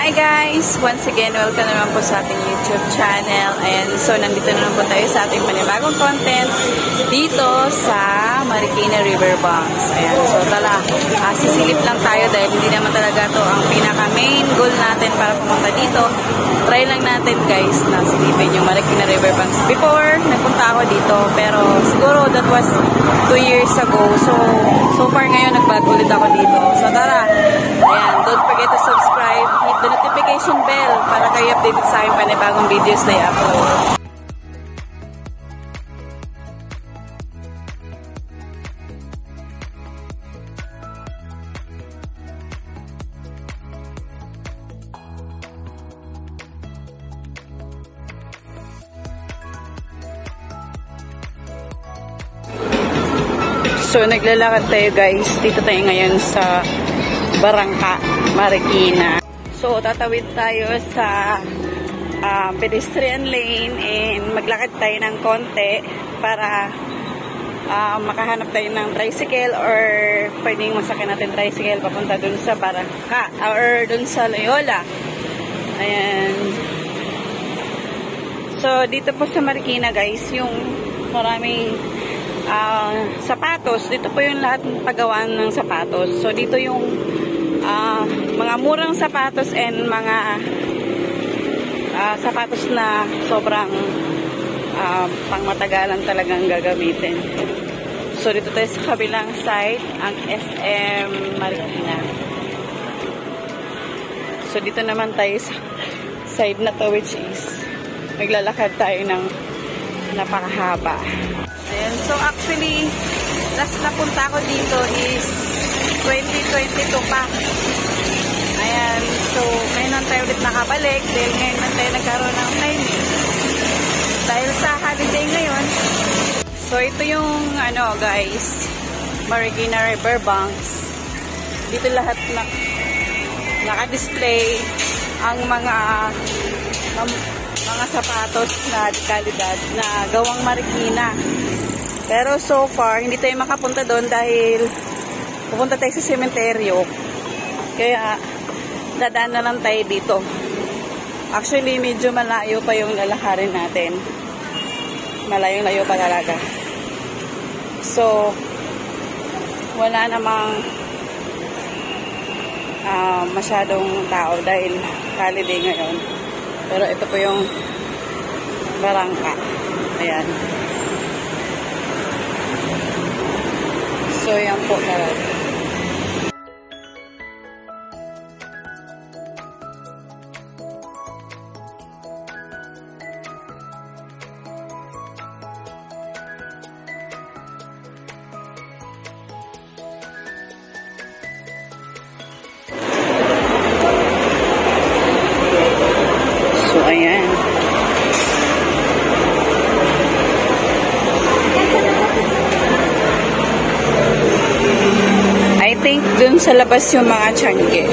Hi guys! Once again, welcome naman po sa ating YouTube channel. Ayan, so nandito naman po tayo sa ating panibagong content dito sa Marikina Riverbanks. Ayan, so tala, sisilip lang tayo dahil hindi naman talaga to ang pinaka-main goal natin para pumunta dito. Try lang natin guys na silipin yung Marikina Riverbanks. Before, nagpunta ako dito, pero siguro that was 2 years ago. So far ngayon, nagbago ulit ako dito. So tara, ayan, don't forget to subscribe, hit the notification bell para kayo updated sa aking panibagong videos na i-upload. So, naglalakad tayo guys. Dito tayo ngayon sa Barangka, Marikina. So, tatawid tayo sa pedestrian lane and maglakad tayo ng konti para makahanap tayo ng tricycle or pwedeng masakyan natin tricycle papunta dun sa Barangka or dun sa Loyola. Ayan. So, dito po sa Marikina guys, yung maraming sapatos. Dito po yung lahat ng paggawaan ng sapatos. So, dito yung mga murang sapatos and mga sapatos na sobrang pangmatagalan talagang gagamitin. So, dito tayo sa kabilang side, ang SM Marikina. So, dito naman tayo sa side na to which is naglalakad tayo ng napakahaba. Ayan. So, actually, last na punta ko dito is 2022 pa. Ayan. So, ngayon lang tayo ulit nakabalik dahil ngayon lang tayo nagkaroon ng timing. Dahil sa holiday ngayon. So, ito yung, guys, Marikina Riverbanks. Dito lahat naka-display ang mga sapatos na kalidad na gawang Marikina. Pero so far, hindi tayo makapunta doon dahil pupunta tayo sa sementeryo. Kaya, dadaan na lang tayo dito. Actually, medyo malayo pa yung lalakarin natin. Malayong-layo pa talaga. So, wala namang masyadong tao dahil holiday ngayon. Pero ito po yung Barangka. Ayan. So, yan po talaga. So, ayan. I think dun sa labas yung mga tiyangge.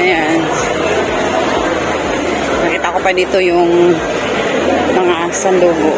Ayan. Nakita ko pa dito yung mga sandugo.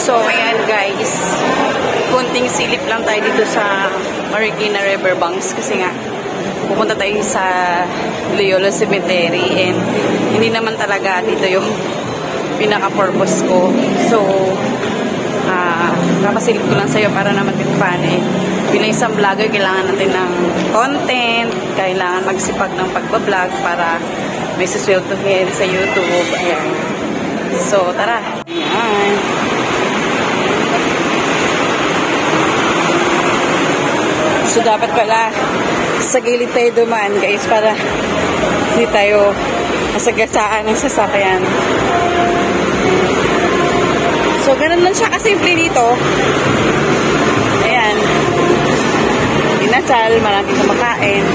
So, ayan guys. Kunting silip lang tayo dito sa Marikina Riverbanks kasi nga pupunta tayo sa Loyola Cemetery and hindi naman talaga dito yung pinaka-purpose ko. So, kapasilip ko lang sa'yo para naman din bilang isang vlogger, kailangan natin ng content, kailangan magsipag ng pagbablog para may susweldohin sa YouTube. Ayan. So, tara. Ayan. So, dapat pala sa gilid tayo dumaan, guys, para hindi tayo masagasaan ng sasakyan. So, ganun lang siya kasimple dito. Ayan. Dinasal, maraming kumakain.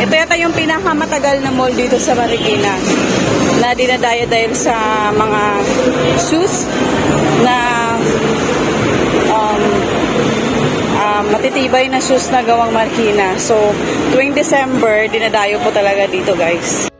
Ito yata yung pinakamatagal na mall dito sa Marikina na dinadaya dahil sa mga shoes na matitibay na shoes na gawang Marikina. So, tuwing December, dinadayo po talaga dito, guys.